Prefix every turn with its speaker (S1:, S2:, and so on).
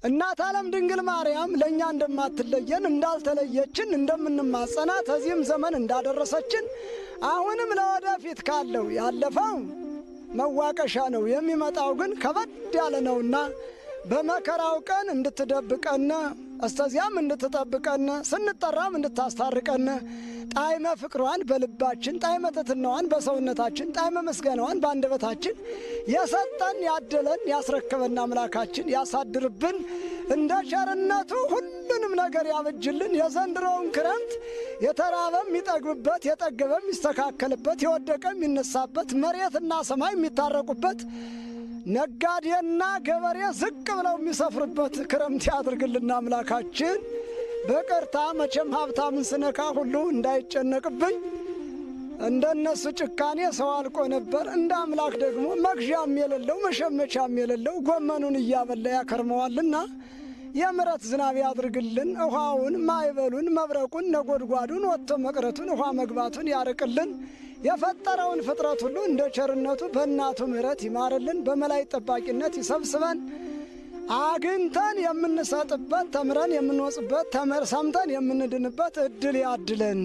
S1: እናት ዓለም ድንግል ማርያም ለእኛ እንደማትለየን እንዳልተለየችን እንደምንማጸናት ከዚህም ዘመን እንዳደረሰችን አሁንም ለወደፊት ካለው ያለፈው መዋቀሻ ነው፣ የሚመጣው ግን ከበድ ያለ ነውና በመከራው ቀን እንድትደብቀን እስተዚያም እንድትጠብቀን ስንጠራም እንድታስታርቀን ጣዕመ ፍቅሯን በልባችን ጣዕመ ትሕትናዋን በሰውነታችን ጣዕመ ምስጋናዋን በአንደበታችን የሰጠን ያደለን ያስረከበን አምላካችን ያሳድርብን። እንደ ቸርነቱ ሁሉንም ነገር ያበጅልን። የዘንድሮውን ክረምት የተራበ የሚጠግብበት፣ የጠገበ የሚስተካከልበት፣ የወደቀ የሚነሳበት፣ መሬትና ሰማይ የሚታረቁበት፣ ነጋዴና ገበሬ ዝቅ ብለው የሚሰፍርበት ክረምት ያድርግልና አምላካችን በቀርታ መቼም ሀብታምን ስነካ ሁሉ እንዳይጨነቅብኝ። እንደነሱ ጭካኔ ሰው አልቆ ነበር፣ እንደ አምላክ ደግሞ መግዣም የሌለው መሸመቻም የሌለው ጎመኑን እያበላ ያከርመዋልና የምሕረት ዝናብ ያድርግልን። ውሃውን ማይበሉን መብረቁን ነጎድጓዱን ወጥቶ መቅረቱን ውሃ መግባቱን ያርቅልን። የፈጠረውን ፍጥረት ሁሉ እንደ ቸርነቱ በእናቱ ምሕረት ይማርልን። በመላእክት ጠባቂነት ይሰብስበን። አግኝተን የምንሰጥበት ተምረን የምንወጽበት ሰምተን የምንድንበት ዕድል ያድለን።